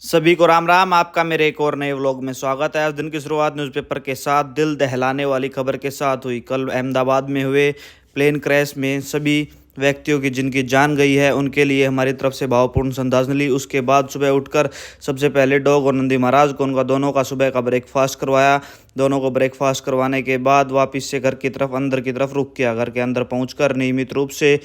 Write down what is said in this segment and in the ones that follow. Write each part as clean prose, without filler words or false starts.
सभी को राम राम। आपका मेरे एक और नए व्लॉग में स्वागत है। आज दिन की शुरुआत न्यूज़पेपर के साथ दिल दहलाने वाली खबर के साथ हुई। कल अहमदाबाद में हुए प्लेन क्रैश में सभी व्यक्तियों की जिनकी जान गई है उनके लिए हमारी तरफ से भावपूर्ण श्रद्धांजलि। उसके बाद सुबह उठकर सबसे पहले डॉग और नंदी महाराज को उनका दोनों का सुबह का ब्रेकफास्ट करवाया। दोनों को ब्रेकफास्ट करवाने के बाद वापस से घर की तरफ अंदर की तरफ रुख किया। घर के अंदर पहुंचकर नियमित रूप से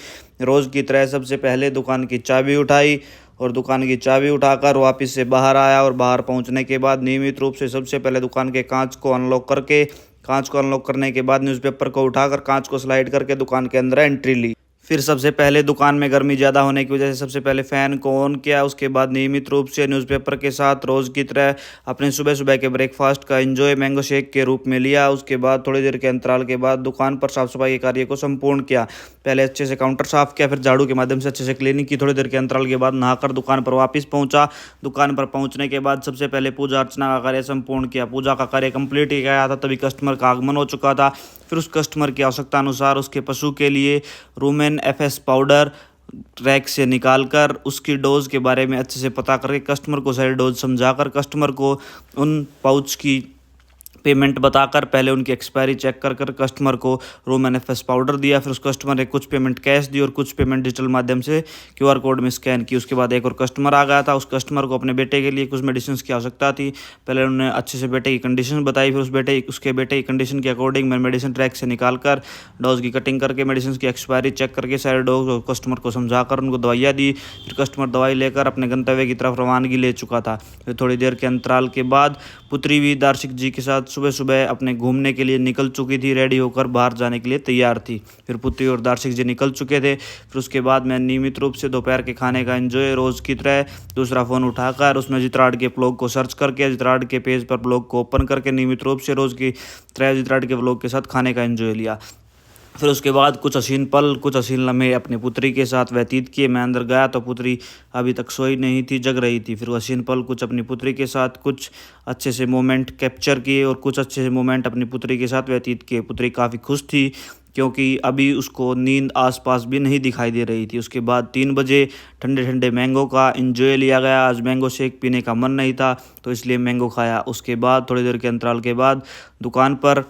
रोज़ की तरह सबसे पहले दुकान की चाबी उठाई और दुकान की चाबी उठाकर वापस से बाहर आया। और बाहर पहुंचने के बाद नियमित रूप से सबसे पहले दुकान के कांच को अनलॉक करने के बाद न्यूज़पेपर को उठाकर कांच को स्लाइड करके दुकान के अंदर एंट्री ली। फिर सबसे पहले दुकान में गर्मी ज़्यादा होने की वजह से सबसे पहले फ़ैन को ऑन किया। उसके बाद नियमित रूप से न्यूज़पेपर के साथ रोज़ की तरह अपने सुबह सुबह के ब्रेकफास्ट का एंजॉय मैंगो शेक के रूप में लिया। उसके बाद थोड़ी देर के अंतराल के बाद दुकान पर साफ सफाई के कार्य को संपूर्ण किया। पहले अच्छे से काउंटर साफ किया, फिर झाड़ू के माध्यम से अच्छे से क्लीनिंग की। थोड़ी देर के अंतराल के बाद नहाकर दुकान पर वापस पहुंचा। दुकान पर पहुंचने के बाद सबसे पहले पूजा अर्चना का कार्य संपूर्ण किया। पूजा का कार्य कंप्लीट ही गया था, तभी कस्टमर का आगमन हो चुका था। फिर उस कस्टमर की आवश्यकता अनुसार उसके पशु के लिए रूमेन एफएस पाउडर रैक से निकालकर उसकी डोज के बारे में अच्छे से पता करके कस्टमर को सारी डोज समझाकर कस्टमर को उन पाउच की पेमेंट बताकर पहले उनकी एक्सपायरी चेक कर कर कस्टमर को रूमेन एफएस पाउडर दिया। फिर उस कस्टमर ने कुछ पेमेंट कैश दी और कुछ पेमेंट डिजिटल माध्यम से क्यूआर कोड में स्कैन की। उसके बाद एक और कस्टमर आ गया था। उस कस्टमर को अपने बेटे के लिए कुछ मेडिसिन की आवश्यकता थी। पहले उन्होंने अच्छे से बेटे की कंडीशन बताई, फिर उसके बेटे की कंडीशन के अकॉर्डिंग मैं मेडिसिन ट्रैक से निकाल कर डोज की कटिंग करके मेडिसिन की एक्सपायरी चेक करके सारे डोज कस्टमर को समझाकर उनको दवाइयाँ दी। फिर कस्टमर दवाई लेकर अपने गंतव्य की तरफ रवानगी ले चुका था। फिर थोड़ी देर के अंतराल के बाद पुत्री भी दार्शिक जी के साथ सुबह सुबह अपने घूमने के लिए निकल चुकी थी। रेडी होकर बाहर जाने के लिए तैयार थी। फिर पुत्री और दार्शिक जी निकल चुके थे। फिर उसके बाद मैं नियमित रूप से दोपहर के खाने का एंजॉय रोज़ की तरह दूसरा फ़ोन उठाकर उसमें जित्राड के ब्लॉग को सर्च करके जित्राड के पेज पर ब्लॉग को ओपन करके नियमित रूप से रोज़ की तरह जित्राड के ब्लॉग के साथ खाने का एंजॉय लिया। फिर उसके बाद कुछ हसीन लम्हे अपनी पुत्री के साथ व्यतीत किए। मैं अंदर गया तो पुत्री अभी तक सोई नहीं थी, जग रही थी। फिर हसीन पल कुछ अपनी पुत्री के साथ कुछ अच्छे से मोमेंट कैप्चर किए और कुछ अच्छे से मोमेंट अपनी पुत्री के साथ व्यतीत किए। पुत्री काफ़ी खुश थी क्योंकि अभी उसको नींद आसपास भी नहीं दिखाई दे रही थी। उसके बाद 3 बजे ठंडे ठंडे मैंगो का एंजॉय लिया गया। आज मैंगो शेक पीने का मन नहीं था तो इसलिए मैंगो खाया। उसके बाद थोड़ी देर के अंतराल के बाद दुकान पर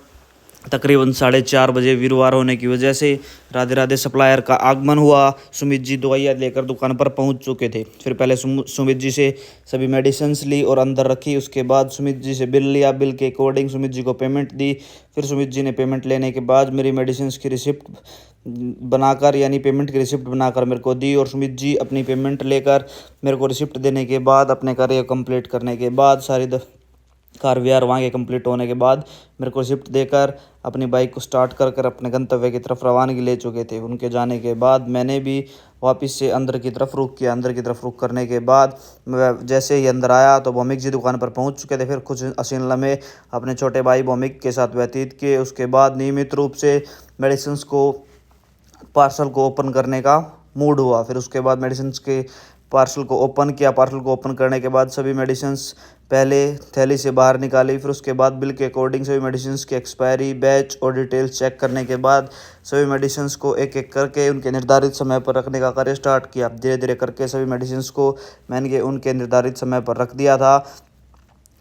तकरीबन 4:30 बजे वीरवार होने की वजह से राधे राधे सप्लायर का आगमन हुआ। सुमित जी दवाइयाँ लेकर दुकान पर पहुंच चुके थे। फिर पहले सुमित जी से सभी मेडिसिन्स ली और अंदर रखी। उसके बाद सुमित जी से बिल लिया, बिल के अकॉर्डिंग सुमित जी को पेमेंट दी। फिर सुमित जी ने पेमेंट लेने के बाद मेरी मेडिसिन्स की रिसिप्ट बनाकर यानी पेमेंट की रिसिप्ट बनाकर मेरे को दी और सुमित जी अपनी पेमेंट लेकर मेरे को रिसिप्ट देने के बाद अपने कार्य कंप्लीट करने के बाद सारी कार वीआर वहाँ के कंप्लीट होने के बाद मेरे को शिफ्ट देकर अपनी बाइक को स्टार्ट कर कर अपने गंतव्य की तरफ रवानगी ले चुके थे। उनके जाने के बाद मैंने भी वापस से अंदर की तरफ रुख किया। अंदर की तरफ रुख करने के बाद मैं जैसे ही अंदर आया तो भौमिक जी दुकान पर पहुंच चुके थे। फिर कुछ हसीन लम्हे अपने छोटे भाई भौमिक के साथ व्यतीत किए। उसके बाद नियमित रूप से मेडिसिन्स को पार्सल को ओपन करने का मूड हुआ। फिर उसके बाद मेडिसिन्स के पार्सल को ओपन किया। पार्सल को ओपन करने के बाद सभी मेडिसिन्स पहले थैली से बाहर निकाली। फिर उसके बाद बिल के अकॉर्डिंग सभी मेडिसिन्स की एक्सपायरी बैच और डिटेल्स चेक करने के बाद सभी मेडिसिन्स को एक एक करके उनके निर्धारित समय पर रखने का कार्य स्टार्ट किया। धीरे धीरे करके सभी मेडिसिन्स को मैंने उनके निर्धारित समय पर रख दिया था।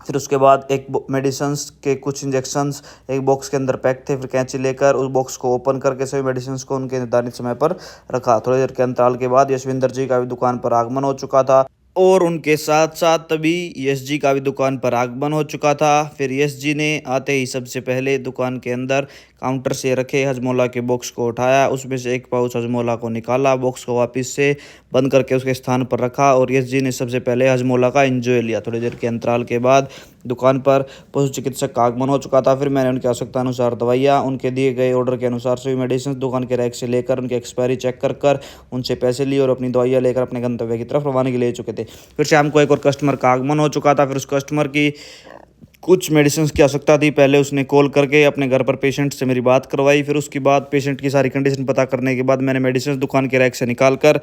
फिर उसके बाद एक मेडिसिन्स के कुछ इंजेक्शंस एक बॉक्स के अंदर पैक थे। फिर कैंची लेकर उस बॉक्स को ओपन करके सभी मेडिसिन्स को उनके निर्धारित समय पर रखा। थोड़ी देर के अंतराल के बाद यशविंदर जी का भी दुकान पर आगमन हो चुका था और उनके साथ साथ तभी यश जी का भी दुकान पर आगमन हो चुका था। फिर यश जी ने आते ही सबसे पहले दुकान के अंदर काउंटर से रखे हजमोला के बॉक्स को उठाया, उसमें से एक पाउच हजमोला को निकाला, बॉक्स को वापस से बंद करके उसके स्थान पर रखा और यश जी ने सबसे पहले हजमोला का एंजॉय लिया। थोड़ी देर के अंतराल के बाद दुकान पर पशु चिकित्सक का आगमन हो चुका था। फिर मैंने उनकी आवश्यकता अनुसार दवाइयाँ उनके दिए गए ऑर्डर के अनुसार सभी मेडिसिन दुकान के रैक से लेकर उनकी एक्सपायरी चेक कर कर उनसे पैसे लिए और अपनी दवाइयाँ लेकर अपने गंतव्य की तरफ रवानगी ले चुके थे। फिर शाम को एक और कस्टमर का आगमन हो चुका था। फिर उस कस्टमर की कुछ मेडिसिन की आवश्यकता थी। पहले उसने कॉल करके अपने घर पर पेशेंट से मेरी बात करवाई। फिर उसके बाद पेशेंट की सारी कंडीशन पता करने के बाद मैंने मेडिसिन दुकान के रैक से निकाल कर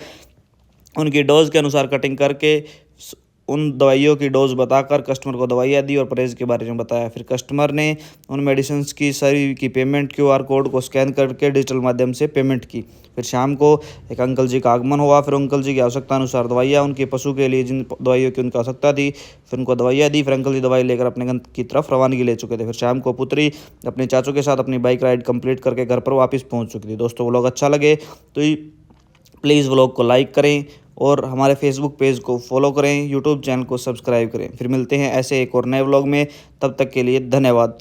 उनकी डोज के अनुसार कटिंग करके उन दवाइयों की डोज बताकर कस्टमर को दवाइयाँ दी और परहेज के बारे में बताया। फिर कस्टमर ने उन मेडिसिन्स की सारी की पेमेंट QR कोड को स्कैन करके डिजिटल माध्यम से पेमेंट की। फिर शाम को एक अंकल जी का आगमन हुआ। फिर अंकल जी की आवश्यकता अनुसार दवाइयाँ, उनके पशु के लिए जिन दवाइयों की उनको आवश्यकता थी, फिर उनको दवाइयाँ दी। फिर अंकल जी दवाई लेकर अपने घर की तरफ रवानगी ले चुके थे। फिर शाम को पुत्री अपने चाचू के साथ अपनी बाइक राइड कंप्लीट करके घर पर वापस पहुँच चुकी थी। दोस्तों व्लॉग अच्छा लगे तो प्लीज़ व्लॉग को लाइक करें और हमारे फेसबुक पेज को फॉलो करें, यूट्यूब चैनल को सब्सक्राइब करें। फिर मिलते हैं ऐसे एक और नए व्लॉग में, तब तक के लिए धन्यवाद।